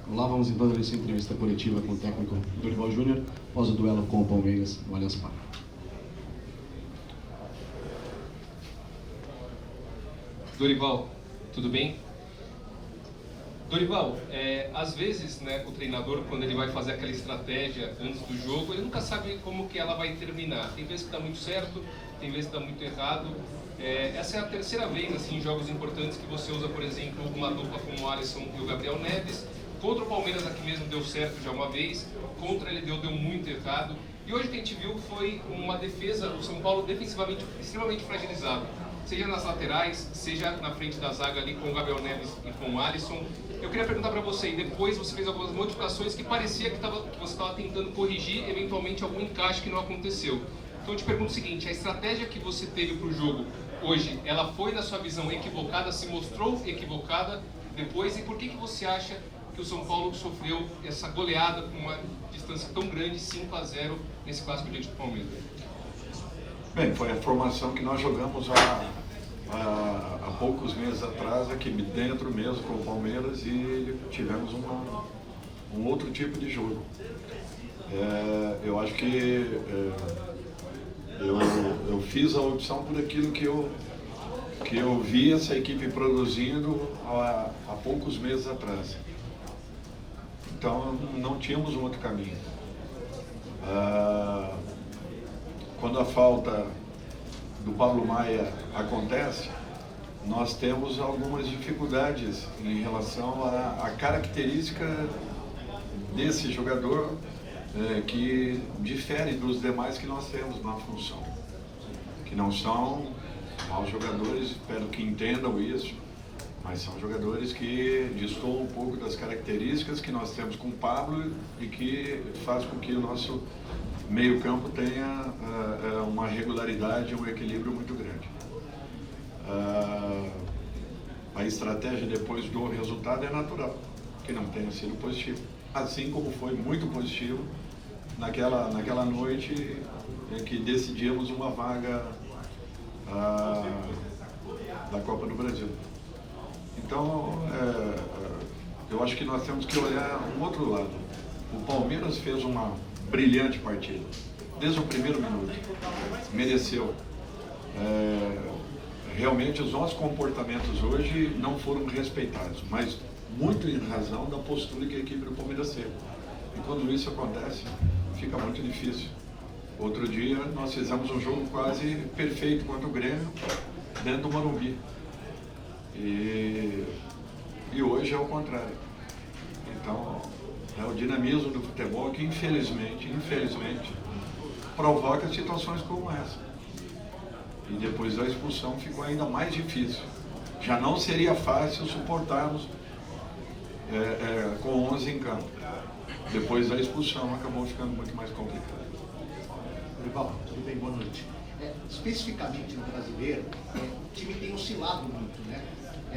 Lá vamos então a essa entrevista coletiva com o técnico Dorival Júnior, após o duelo com o Palmeiras no Allianz Parque. Dorival, tudo bem? Dorival, às vezes, né, o treinador, quando ele vai fazer aquela estratégia antes do jogo, ele nunca sabe como que ela vai terminar. Tem vezes que dá muito certo, tem vezes que dá muito errado. Essa é a terceira vez, assim, em jogos importantes que você usa, por exemplo, uma dupla como o Alisson e o Gabriel Neves. Contra o Palmeiras aqui mesmo deu certo já uma vez, contra ele deu muito errado. E hoje o que a gente viu foi uma defesa, o São Paulo defensivamente extremamente fragilizado. Seja nas laterais, seja na frente da zaga ali com o Gabriel Neves e com o Alisson. Eu queria perguntar para você, e depois você fez algumas modificações que parecia que você estava tentando corrigir eventualmente algum encaixe que não aconteceu. Então eu te pergunto o seguinte, a estratégia que você teve para o jogo hoje, ela foi na sua visão equivocada, se mostrou equivocada depois, e por que você acha que o São Paulo sofreu essa goleada com uma distância tão grande, 5-0, nesse clássico diante do Palmeiras? Bem, foi a formação que nós jogamos há poucos meses atrás, aqui dentro mesmo com o Palmeiras, e tivemos um outro tipo de jogo. Eu acho que eu fiz a opção por aquilo que eu vi essa equipe produzindo há poucos meses atrás. Então não tínhamos um outro caminho. Quando a falta do Pablo Maia acontece, nós temos algumas dificuldades em relação à característica desse jogador que difere dos demais que nós temos na função, que não são maus jogadores, espero que entendam isso, mas são jogadores que destoam um pouco das características que nós temos com o Pablo e que faz com que o nosso meio campo tenha uma regularidade, um equilíbrio muito grande. A estratégia depois do resultado é natural, que não tenha sido positivo, assim como foi muito positivo naquela noite em que decidimos uma vaga da Copa do Brasil. Então, eu acho que nós temos que olhar um outro lado. O Palmeiras fez uma brilhante partida, desde o primeiro minuto, mereceu. Realmente os nossos comportamentos hoje não foram respeitados, mas muito em razão da postura que a equipe do Palmeiras teve. E quando isso acontece, fica muito difícil. Outro dia nós fizemos um jogo quase perfeito contra o Grêmio, dentro do Morumbi. E hoje é o contrário. Então, é o dinamismo do futebol que infelizmente, provoca situações como essa. E depois da expulsão ficou ainda mais difícil. Já não seria fácil suportarmos com 11 em campo. Depois da expulsão acabou ficando muito mais complicado. Dorival, tudo bem? Boa noite. Especificamente no brasileiro, o time tem oscilado muito, né?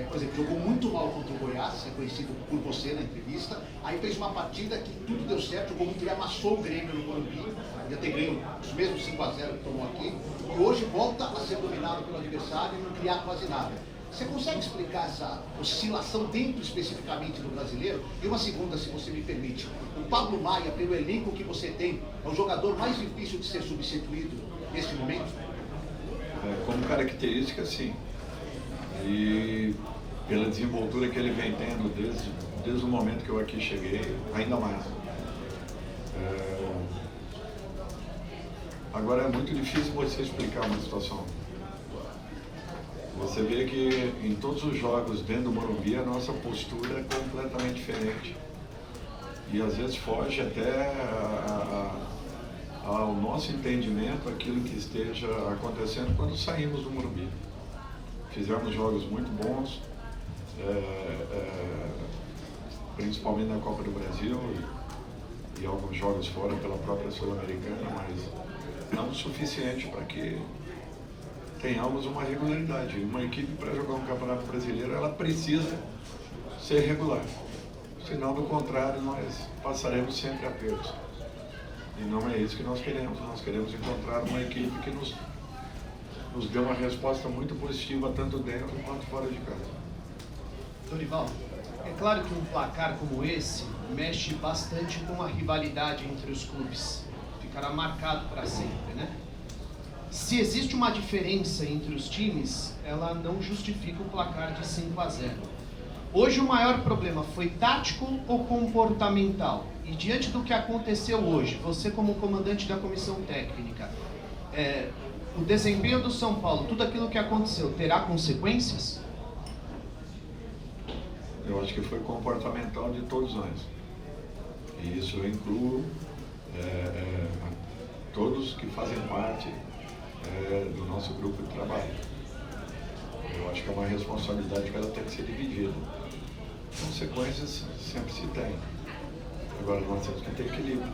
Por exemplo, jogou muito mal contra o Goiás, é conhecido por você na entrevista, aí fez uma partida que tudo deu certo, jogou muito, ele amassou o Grêmio no Morumbi, ia ter ganho os mesmos 5-0 que tomou aqui, e hoje volta a ser dominado pelo adversário e não criar quase nada. Você consegue explicar essa oscilação dentro especificamente do brasileiro? E uma segunda, se você me permite. O Pablo Maia, pelo elenco que você tem, é o jogador mais difícil de ser substituído neste momento? Como característica, sim. E pela desenvoltura que ele vem tendo desde o momento que eu aqui cheguei, ainda mais. Agora é muito difícil você explicar uma situação. Você vê que em todos os jogos dentro do Morumbi a nossa postura é completamente diferente. E às vezes foge até ao nosso entendimento aquilo que esteja acontecendo quando saímos do Morumbi. Fizemos jogos muito bons, principalmente na Copa do Brasil e alguns jogos fora pela própria Sul-Americana, mas não o suficiente para que tenhamos uma regularidade. Uma equipe, para jogar um campeonato brasileiro, ela precisa ser regular. Senão, do contrário, nós passaremos sempre apertos. E não é isso que nós queremos. Nós queremos encontrar uma equipe que nos dê uma resposta muito positiva, tanto dentro quanto fora de casa. Dorival, É claro que um placar como esse mexe bastante com a rivalidade entre os clubes. Ficará marcado para sempre, né? Se existe uma diferença entre os times, ela não justifica um placar de 5-0. Hoje o maior problema foi tático ou comportamental? E diante do que aconteceu hoje, você como comandante da comissão técnica, o desempenho do São Paulo, tudo aquilo que aconteceu, terá consequências? Eu acho que foi comportamental de todos nós. E isso eu incluo todos que fazem parte do nosso grupo de trabalho. Eu acho que é uma responsabilidade que ela tem que ser dividida. Consequências sempre se tem. Agora nós temos que ter equilíbrio.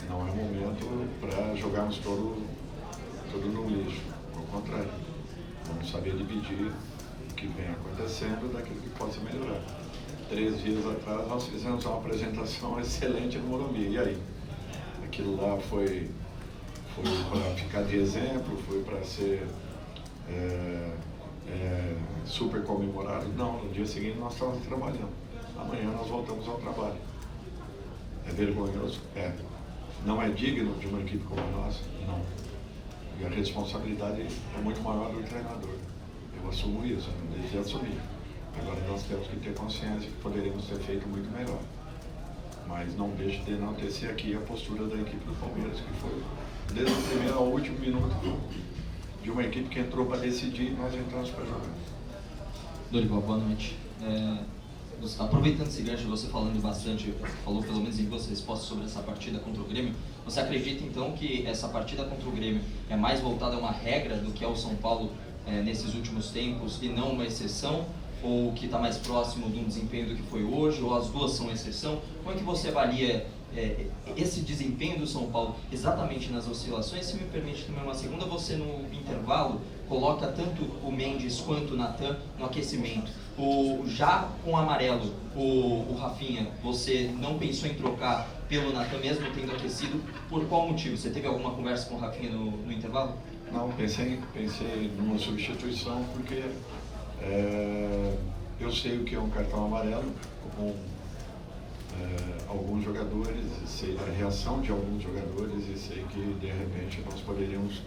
Não é momento para jogarmos tudo no lixo. Ao contrário, vamos saber dividir o que vem acontecendo daquilo que possa melhorar. 3 dias atrás nós fizemos uma apresentação excelente no Morumbi. E aí? Aquilo lá foi para ficar de exemplo, foi para ser super comemorado? Não, no dia seguinte nós estávamos trabalhando. Amanhã nós voltamos ao trabalho. É vergonhoso? É. Não é digno de uma equipe como a nossa? Não. E a responsabilidade é muito maior do treinador. Eu assumo isso, eu desde assumir. Agora nós temos que ter consciência que poderíamos ter feito muito melhor. Mas não deixe de enaltecer aqui a postura da equipe do Palmeiras, que foi desde o primeiro ao último minuto de uma equipe que entrou para decidir e nós entramos para jogar. Dorival, boa noite. Aproveitando esse gancho, você falando bastante, falou pelo menos em 2 respostas sobre essa partida contra o Grêmio, você acredita então que essa partida contra o Grêmio é mais voltada a uma regra do que ao São Paulo nesses últimos tempos e não uma exceção? Ou que está mais próximo de um desempenho do que foi hoje, ou as duas são exceção? Como é que você avalia esse desempenho do São Paulo exatamente nas oscilações? Se me permite também uma segunda, você no intervalo coloca tanto o Mendes quanto o Natan no aquecimento. Já com o amarelo, o Rafinha, você não pensou em trocar pelo Natan mesmo tendo aquecido? Por qual motivo? Você teve alguma conversa com o Rafinha no intervalo? Não, pensei numa substituição porque eu sei o que é um cartão amarelo com alguns jogadores, sei da reação de alguns jogadores e sei que de repente nós poderíamos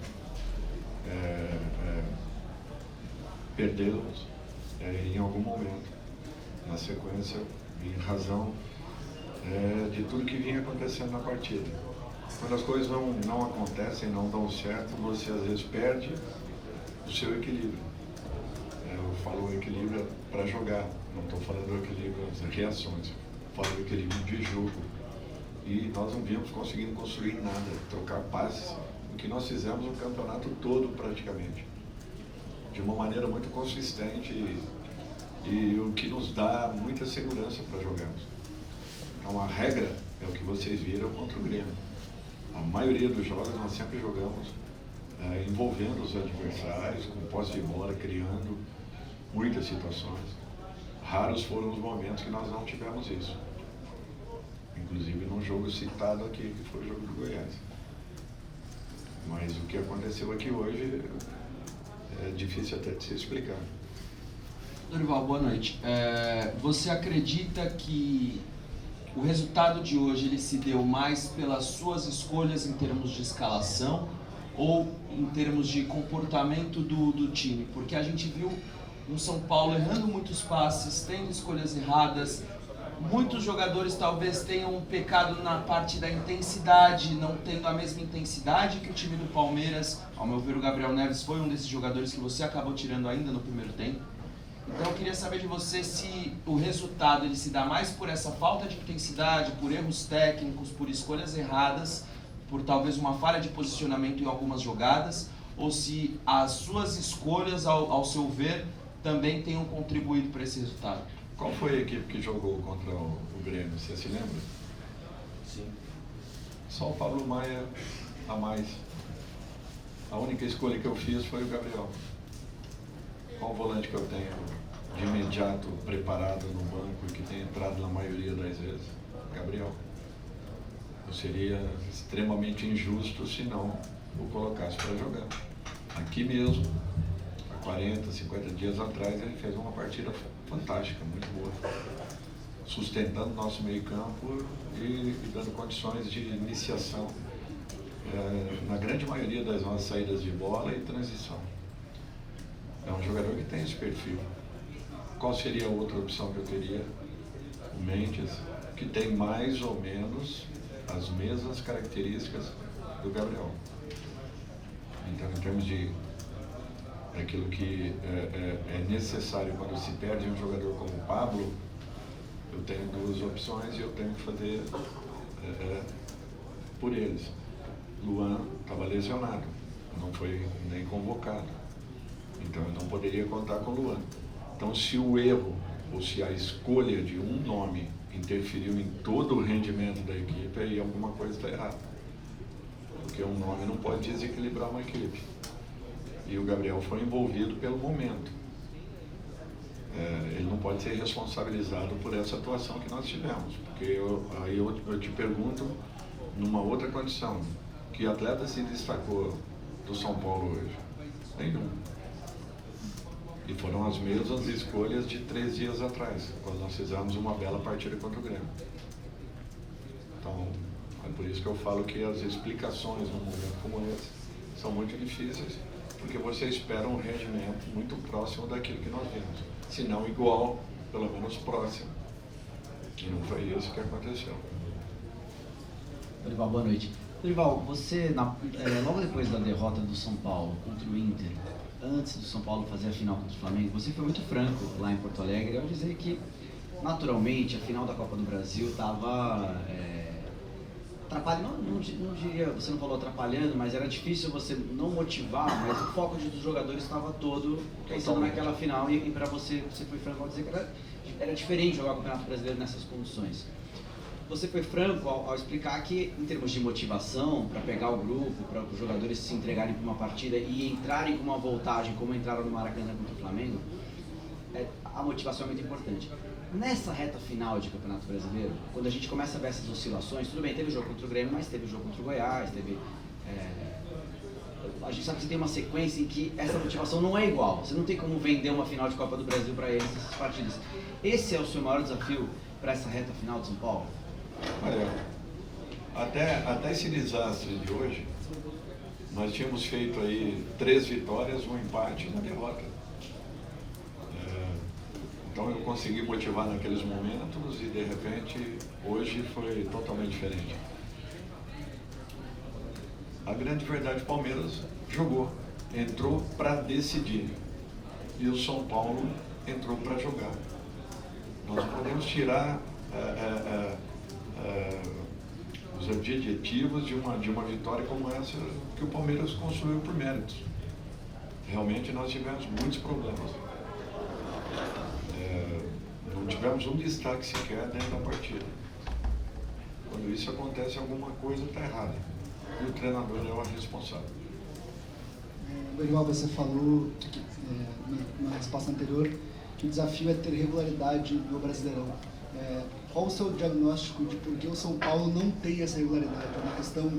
perdê-los em algum momento, na sequência, em razão de tudo que vinha acontecendo na partida. Quando as coisas não acontecem, não dão certo, você às vezes perde o seu equilíbrio. Eu falo equilíbrio para jogar, não estou falando equilíbrio das reações, falo equilíbrio de jogo. E nós não vimos conseguindo construir nada, trocar passes, o que nós fizemos o campeonato todo praticamente, de uma maneira muito consistente e o que nos dá muita segurança para jogarmos. Então a regra é o que vocês viram contra o Grêmio. A maioria dos jogos nós sempre jogamos envolvendo os adversários, com posse de bola, criando muitas situações. Raros foram os momentos que nós não tivemos isso. Inclusive num jogo citado aqui, que foi o jogo do Goiás. Mas o que aconteceu aqui hoje é difícil até de se explicar. Dorival, boa noite. Você acredita que o resultado de hoje ele se deu mais pelas suas escolhas em termos de escalação ou em termos de comportamento do time? Porque a gente viu um São Paulo errando muitos passes, tendo escolhas erradas. Muitos jogadores talvez tenham pecado na parte da intensidade, não tendo a mesma intensidade que o time do Palmeiras. Ao meu ver, o Gabriel Neves foi um desses jogadores que você acabou tirando ainda no primeiro tempo. Então eu queria saber de você se o resultado ele se dá mais por essa falta de intensidade, por erros técnicos, por escolhas erradas, por talvez uma falha de posicionamento em algumas jogadas, ou se as suas escolhas, ao seu ver, também tenham contribuído para esse resultado. Qual foi a equipe que jogou contra o Grêmio? Você se lembra? Sim. Só o Pablo Maia a mais. A única escolha que eu fiz foi o Gabriel. Qual volante que eu tenho de imediato preparado no banco e que tem entrado na maioria das vezes? Gabriel. Eu seria extremamente injusto se não o colocasse para jogar. Aqui mesmo, há 40, 50 dias atrás, ele fez uma partida fantástica, muito boa, sustentando nosso meio campo e dando condições de iniciação na grande maioria das nossas saídas de bola e transição. É um jogador que tem esse perfil. Qual seria a outra opção que eu teria? O Mendes, que tem mais ou menos as mesmas características do Gabriel. Então, em termos de aquilo que é necessário quando se perde um jogador como o Pablo, eu tenho duas opções e eu tenho que fazer por eles. Luan estava lesionado, não foi nem convocado, então eu não poderia contar com o Luan. Então, se o erro ou se a escolha de um nome interferiu em todo o rendimento da equipe, aí alguma coisa está errada, porque um nome não pode desequilibrar uma equipe. E o Gabriel foi envolvido pelo momento. Ele não pode ser responsabilizado por essa atuação que nós tivemos, porque aí eu te pergunto, numa outra condição, que atleta se destacou do São Paulo hoje? Nenhum. E foram as mesmas escolhas de 3 dias atrás, quando nós fizemos uma bela partida contra o Grêmio. Então, é por isso que eu falo que as explicações num momento como esse são muito difíceis, porque você espera um rendimento muito próximo daquilo que nós vimos, se não igual, pelo menos próximo. E não foi isso que aconteceu. Dorival, boa noite. Dorival, você, logo depois da derrota do São Paulo contra o Inter, antes do São Paulo fazer a final contra o Flamengo, você foi muito franco lá em Porto Alegre ao dizer que, naturalmente, a final da Copa do Brasil estava atrapalhando, não diria, você não falou atrapalhando, mas era difícil você não motivar, mas o foco dos jogadores estava todo pensando naquela final, e para você foi franco ao dizer que era diferente jogar o Campeonato Brasileiro nessas condições. Você foi franco ao explicar que, em termos de motivação, para pegar o grupo, para os jogadores se entregarem para uma partida e entrarem com uma voltagem, como entraram no Maracanã contra o Flamengo, a motivação é muito importante. Nessa reta final de Campeonato Brasileiro, quando a gente começa a ver essas oscilações, tudo bem, teve o jogo contra o Grêmio, mas teve o jogo contra o Goiás, a gente sabe que você tem uma sequência em que essa motivação não é igual. Você não tem como vender uma final de Copa do Brasil para eles, essas partidas. Esse é o seu maior desafio para essa reta final de São Paulo? Olha, até esse desastre de hoje, nós tínhamos feito aí 3 vitórias, um empate e uma derrota. Então eu consegui motivar naqueles momentos e de repente hoje foi totalmente diferente. A grande verdade, o Palmeiras jogou, entrou para decidir e o São Paulo entrou para jogar. Nós não podemos tirar os adjetivos de uma vitória como essa que o Palmeiras construiu por méritos. Realmente nós tivemos muitos problemas. Não tivemos um destaque sequer dentro da partida. Quando isso acontece, alguma coisa está errada. E o treinador é o responsável. Dorival, você falou na resposta anterior que o desafio é ter regularidade no Brasileirão. Qual o seu diagnóstico de por que o São Paulo não tem essa regularidade? É uma questão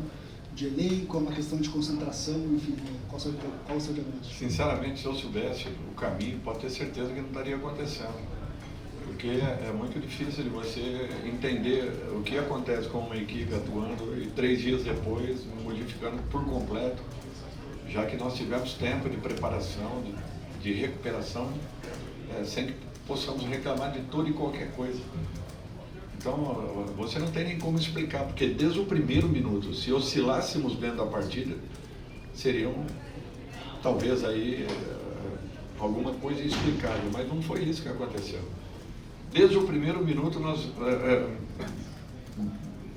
de elenco, é uma questão de concentração, enfim, qual o seu diagnóstico? Sinceramente, se eu soubesse o caminho, pode ter certeza que não estaria acontecendo. Porque é muito difícil de você entender o que acontece com uma equipe atuando e 3 dias depois modificando por completo, já que nós tivemos tempo de preparação, de recuperação, sem que possamos reclamar de tudo e qualquer coisa. Então, você não tem nem como explicar, porque desde o primeiro minuto, se oscilássemos dentro da partida, seriam, talvez aí, alguma coisa inexplicável, mas não foi isso que aconteceu. Desde o primeiro minuto, nós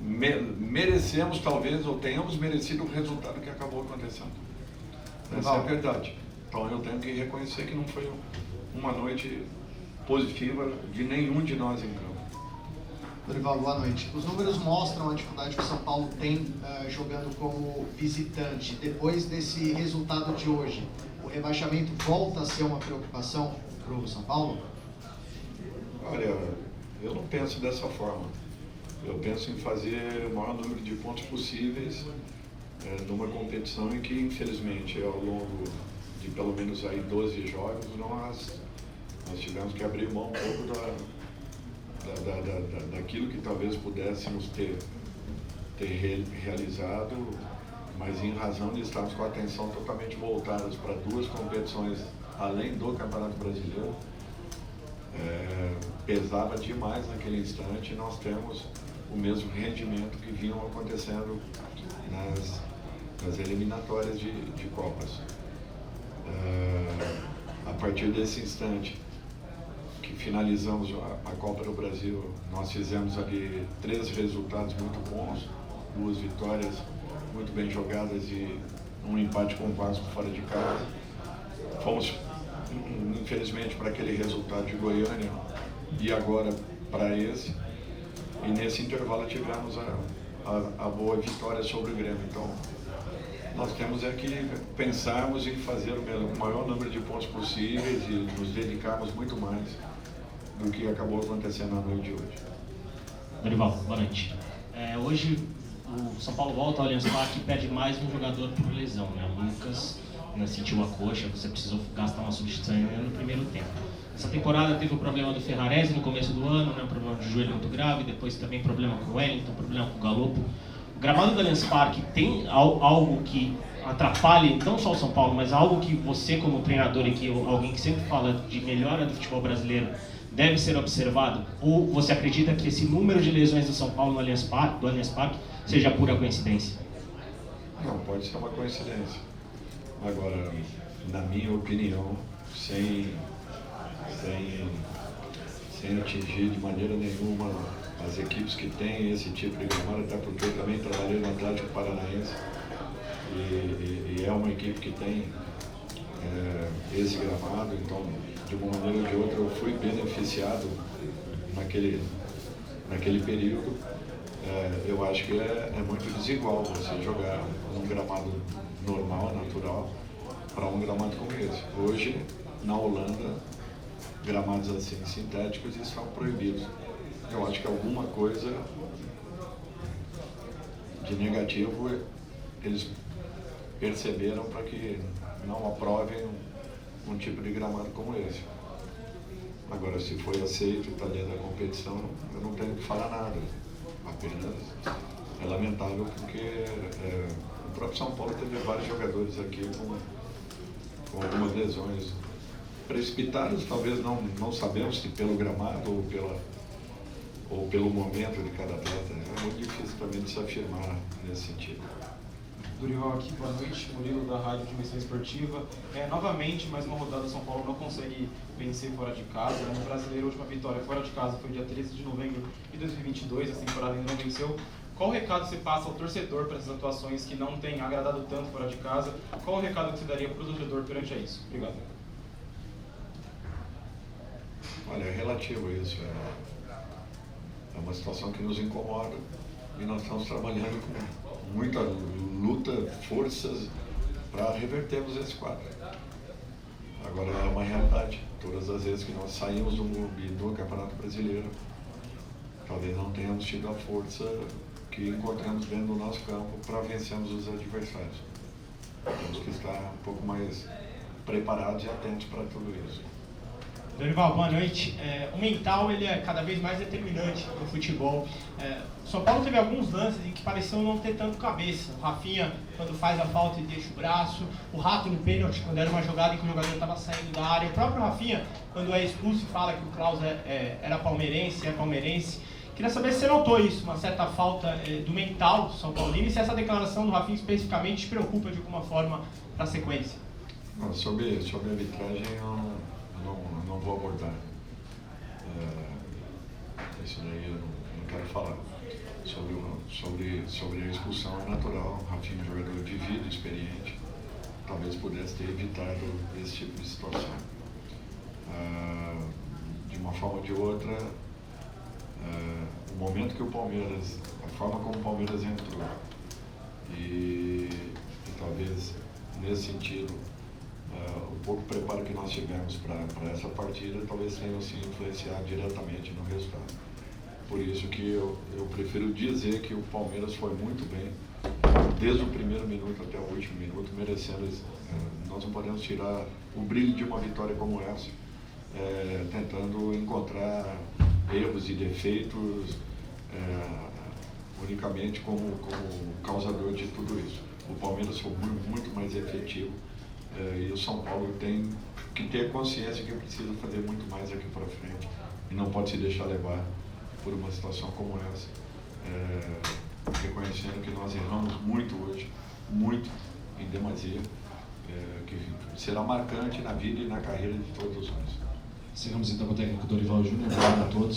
merecemos, talvez, ou tenhamos merecido o resultado que acabou acontecendo. Essa é a verdade. Então, eu tenho que reconhecer que não foi uma noite positiva de nenhum de nós em campo. Dorival, boa noite. Os números mostram a dificuldade que o São Paulo tem jogando como visitante. Depois desse resultado de hoje, o rebaixamento volta a ser uma preocupação para o São Paulo? Olha, eu não penso dessa forma. Eu penso em fazer o maior número de pontos possíveis numa competição em que, infelizmente, ao longo de pelo menos aí 12 jogos, nós Nós tivemos que abrir mão um pouco daquilo que talvez pudéssemos ter realizado, mas em razão de estarmos com a atenção totalmente voltadas para duas competições além do Campeonato Brasileiro, pesava demais naquele instante. Nós temos o mesmo rendimento que vinham acontecendo nas eliminatórias de Copas. A partir desse instante que finalizamos a Copa do Brasil, nós fizemos ali 3 resultados muito bons, 2 vitórias muito bem jogadas e um empate com o Vasco fora de casa. Fomos, infelizmente, para aquele resultado de Goiânia e agora para esse. E nesse intervalo tivemos a boa vitória sobre o Grêmio. Então, nós temos que pensarmos em fazer o maior número de pontos possíveis e nos dedicarmos muito mais do que acabou acontecendo na noite de hoje. Dorival, boa noite. Hoje o São Paulo volta ao Allianz Parque e perde mais um jogador por lesão, né? O Lucas sentiu a coxa, você precisou gastar uma substituição no primeiro tempo. Essa temporada teve o problema do Ferrarese no começo do ano, né? Um problema de joelho muito grave, depois também problema com o Wellington, problema com o Galopo. O gramado do Allianz Parque tem algo que atrapalhe não só o São Paulo, mas algo que você como treinador e que alguém que sempre fala de melhora do futebol brasileiro deve ser observado? Ou você acredita que esse número de lesões do São Paulo no Allianz Parque seja pura coincidência? Não, pode ser uma coincidência. Agora, na minha opinião, sem atingir de maneira nenhuma as equipes que têm esse tipo de gramado, até porque eu também trabalhei no Atlético Paranaense e é uma equipe que tem esse gramado, então de uma maneira ou de outra eu fui beneficiado naquele período. Eu acho que é muito desigual você jogar um gramado normal, natural, para um gramado como esse. Hoje, na Holanda, gramados assim sintéticos estão proibidos. Eu acho que alguma coisa de negativo eles perceberam para que não aprovem um tipo de gramado como esse. Agora, se foi aceito e está dentro da competição, eu não tenho que falar nada. Apenas é lamentável porque o próprio São Paulo teve vários jogadores aqui com algumas lesões precipitadas, talvez não sabemos se pelo gramado ou pelo momento de cada atleta. É muito difícil também de se afirmar nesse sentido. Dorival aqui, boa noite, Murilo da Rádio Dimensão Esportiva. Novamente, mais uma rodada, São Paulo não consegue vencer fora de casa. No Brasileiro, a última vitória fora de casa foi dia 13 de novembro de 2022, essa temporada ainda não venceu. Qual o recado você passa ao torcedor para essas atuações que não têm agradado tanto fora de casa? Qual o recado que você daria para o torcedor perante a isso? Obrigado. Olha, é relativo a isso. É uma situação que nos incomoda e nós estamos trabalhando com muita luta, forças para revertermos esse quadro. Agora é uma realidade. Todas as vezes que nós saímos do Campeonato Brasileiro, talvez não tenhamos tido a força que encontramos dentro do nosso campo para vencermos os adversários. Temos que estar um pouco mais preparados e atentos para tudo isso. Dorival, boa noite. O mental ele é cada vez mais determinante no futebol. O São Paulo teve alguns lances em que pareciam não ter tanto cabeça. O Rafinha, quando faz a falta e deixa o braço. O Rato no pênalti, quando era uma jogada em que o jogador estava saindo da área. O próprio Rafinha, quando é expulso e fala que o Klaus era palmeirense, é palmeirense. Queria saber se você notou isso, uma certa falta do mental do São Paulino, e se essa declaração do Rafinha especificamente te preocupa de alguma forma para a sequência. Não, sobre a arbitragem eu não vou abordar. Isso daí eu não quero falar. Sobre a expulsão é natural. O Rafinha é um jogador vivido, experiente. Talvez pudesse ter evitado esse tipo de situação. De uma forma ou de outra, o momento que o Palmeiras, a forma como o Palmeiras entrou e talvez nesse sentido o pouco preparo que nós tivemos para essa partida talvez tenha se influenciado diretamente no resultado. Por isso que eu prefiro dizer que o Palmeiras foi muito bem, desde o primeiro minuto até o último minuto, merecendo. Nós não podemos tirar o brilho de uma vitória como essa, tentando encontrar erros e defeitos unicamente como causador de tudo isso. O Palmeiras foi muito mais efetivo e o São Paulo tem que ter consciência que precisa fazer muito mais aqui para frente e não pode se deixar levar por uma situação como essa, reconhecendo que nós erramos muito hoje, muito, em demasia, que será marcante na vida e na carreira de todos nós. Encerramos então com o técnico Dorival Júnior. Obrigado a todos.